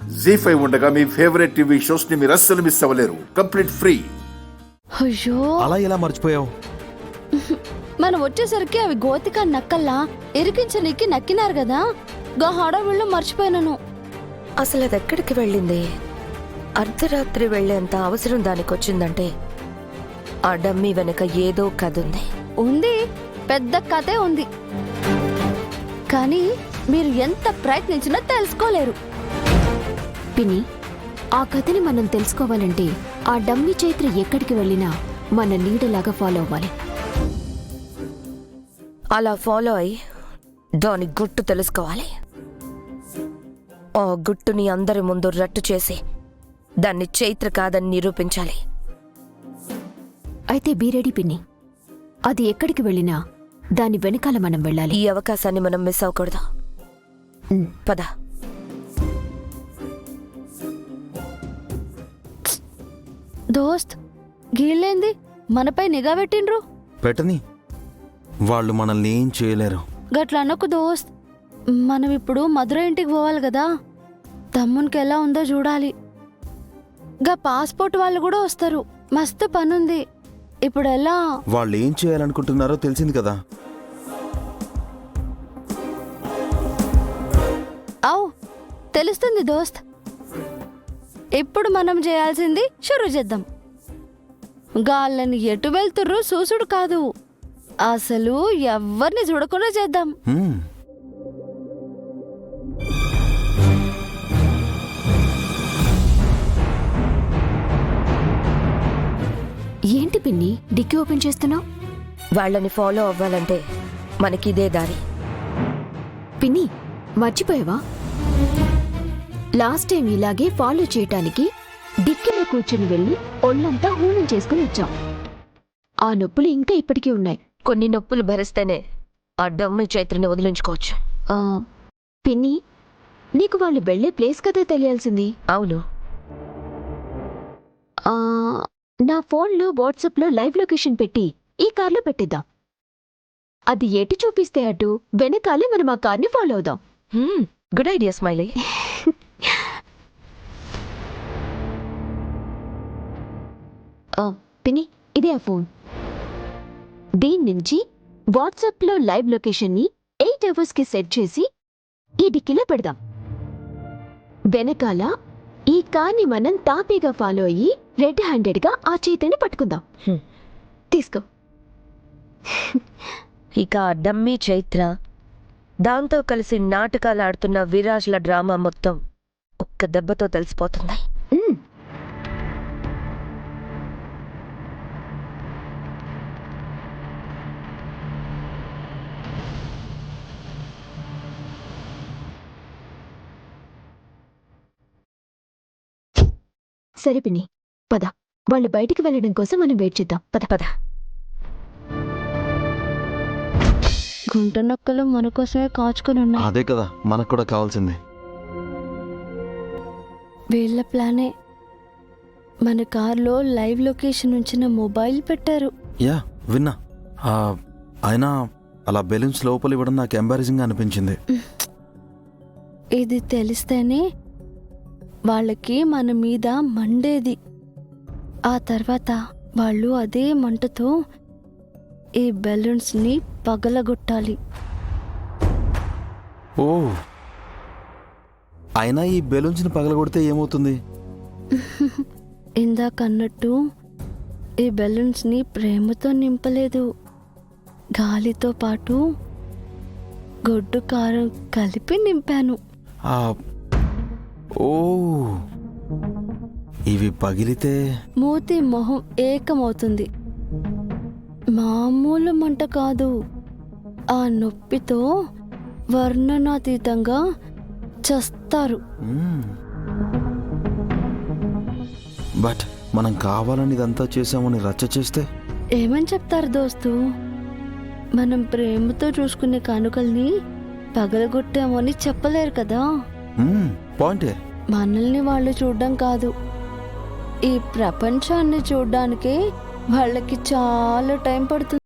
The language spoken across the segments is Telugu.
జీ5 ఉండగా మీ ఫేవరెట్ టీవీ షోస్ ని మీరు అస్సలు మిస్ అవ్వలేరు. Complete free. అయ్యో, అలా ఎలా మర్చిపోయావు? మనం వచ్చేసరికి అవి గోతిక నక్కల్లా ఇరికించనీకి నక్కినారు కదా, గా హడావిళ్ళు మర్చిపోయినాను. అసలు అది ఎక్కడికి వెళ్ళింది? అర్ధరాత్రి వెళ్లేంత అవసరం దానికి వచ్చిందంటే ఆ డమ్మీ వెనక ఏదో కథ ఉంది. ఉంది, పెద్ద కథే ఉంది. కానీ మీరు ఎంత ప్రయత్నించినా తెలుసుకోలేరు. పిన్ని, ఆ కథని మనం తెలుసుకోవాలంటే ఆ డమ్మీ చైత్ర ఎక్కడికి వెళ్ళినా మన నీడలాగా ఫాలో అవ్వాలి. అలా ఫాలో అయి దాని గుట్టు తెలుసుకోవాలి. ఆ గుట్టుని అందరి ముందు రట్టు చేసి దాన్ని చైత్ర కాదని నిరూపించాలి. అయితే బీరెడీ పిన్ని, అది ఎక్కడికి వెళ్ళినా దాని వెనకాల మనం వెళ్ళాలి. ఈ అవకాశాన్ని మనం మిస్ అవ్వకూడదు. పద. దోస్త్, గీళ్ళేంది మనపై నిఘా పెట్టిండ్రు? పెట్టని, వాళ్ళు మనల్ని ఏం చేయలేరు. గట్ల అనకు దోస్త్. మనం ఇప్పుడు మధుర ఇంటికి పోవాలి కదా, తమ్మునికి ఎలా ఉందో చూడాలి. గా పాస్పోర్ట్ వాళ్ళు కూడా వస్తారు. మస్తు పనుంది. ఇప్పుడు ఎలా? వాళ్ళు ఏం చేయాలనుకుంటున్నారో తెలిసింది కదా. అవు, తెలుస్తుంది దోస్త్. ఇప్పుడు మనం చేయాల్సింది షురూ చేద్దాం. గాళ్ళని ఎటు వెళ్తుర్రు చూసుడు కాదు, అసలు ఎవ్వరిని చూడకుండా చేద్దాం. ఏంటి పిన్ని డిక్కీ ఓపెన్ చేస్తున్నావు? వాళ్ళని ఫాలో అవ్వాలంటే మనకిదే దారి. పిన్ని, మర్చిపోయావా? లాస్ట్ టైం ఇలాగే ఫాలో చేయటానికి డిక్కీలో కూర్చుని వెళ్ళి ఒళ్ళంతా హూనం చేసుకుని వచ్చాం. ఆ నొప్పులు ఇంకా ఇప్పటికీ ఉన్నాయి. కొన్ని నొప్పులు భరిస్తేనే ఆ డమ్మి చైత్రని వదిలించుకోవచ్చు. ఆ, పిన్ని, నీకు వాళ్ళు వెళ్లే ప్లేస్ కదా తెలియాల్సింది. అవును. ఆ, నా ఫోన్లో వాట్సాప్లో లైవ్ లొకేషన్ పెట్టి ఈ కార్లో పెట్టిద్దాం. అది ఎటు చూపిస్తే అటు వెనకాలే మనం ఆ కార్ని ఫాలో అవుదాం. Good idea smiley. పిన్ని, ఇదే ఆ ఫోన్. దీని నుంచి వాట్సాప్లో లైవ్ లొకేషన్ని 8 అవర్స్కి సెట్ చేసి ఈ డిక్కీలో పెడదాం. వెనకాల ఈ కార్ని మనం తాపీగా ఫాలో అయ్యి రెడ్ హ్యాండెడ్గా ఆ చైతన్యని పట్టుకుందాం. తీసుకో. ఇక ఆ డమ్మీ చైత్ర, దాంతో కలిసి నాటకాలు ఆడుతున్న విరాజ్ల డ్రామా మొత్తం ఒక్క దెబ్బతో తెలిసిపోతుంది. సరే పిన్ని, పద. వాళ్ళు బయటికి వెళ్ళడం కోసం మనం వెయిట్ చేద్దాం. పద పద. గుంట నక్కలు మన కోసమే కాచుకొని ఉన్నాయి. అదే కదా మనకు కూడా కావాల్సింది. వీళ్ళ ప్లానే. మన కార్లో లైవ్ లొకేషన్ ఉంచిన మొబైల్ పెట్టారు. యా, విన్నా. అయినా అలా బెలూన్స్ లోపల ఇవ్వడం నాకు ఎంబారసింగ్ అనిపించింది. ఇది తెలిస్తేనే వాళ్ళకి మన మీద మండేది. ఆ తర్వాత వాళ్ళు అదే మంటతో ఈ బెలూన్స్ని పగలగొట్టాలి. ఓ, అయినా ఈ బెలూన్స్ని పగలగొడితే ఏమవుతుంది? ఇందాకన్నట్టు ఈ బెలూన్స్ని ప్రేమతో నింపలేదు, గాలితో పాటు గొడ్డు కారం కలిపి నింపాను. ఓ, ఇవి పగిలితే మూతి మొహం ఏకమవుతుంది. మామూలు మంట కాదు, ఆ నొప్పితో వర్ణనాతీతంగా చస్తారు. బట్ మనం కావాలని ఇదంతా చేసామని రచ్చ చేస్తే ఏమని చెప్తారు దోస్తు? మనం ప్రేమతో చూసుకునే కానుకల్ని పగలగొట్టామని చెప్పలేరు కదా. పాయింటే. మనల్ని వాళ్ళు చూడడం కాదు, ఈ ప్రపంచాన్ని చూడ్డానికి వాళ్ళకి చాలా టైం పడుతుంది.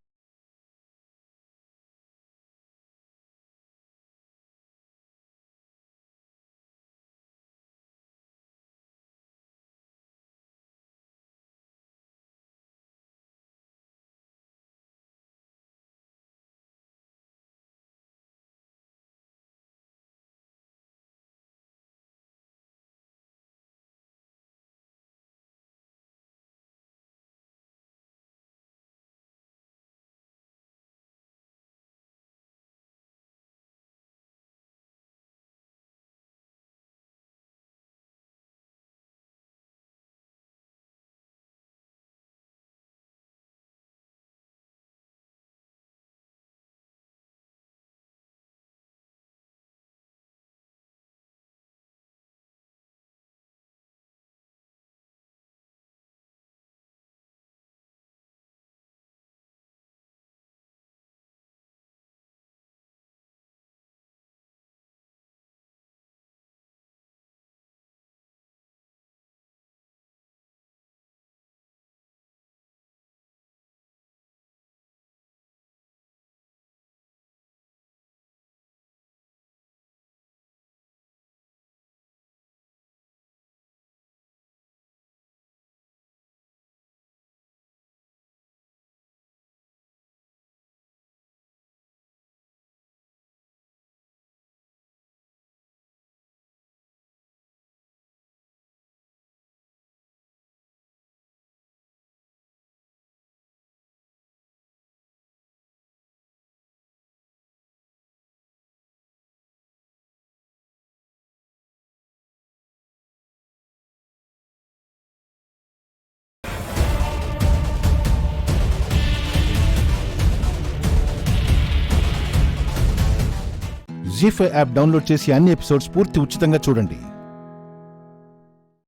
జీ5 యాప్ డౌన్లోడ్ చేసి అన్ని ఎపిసోడ్స్ పూర్తి ఉచితంగా చూడండి.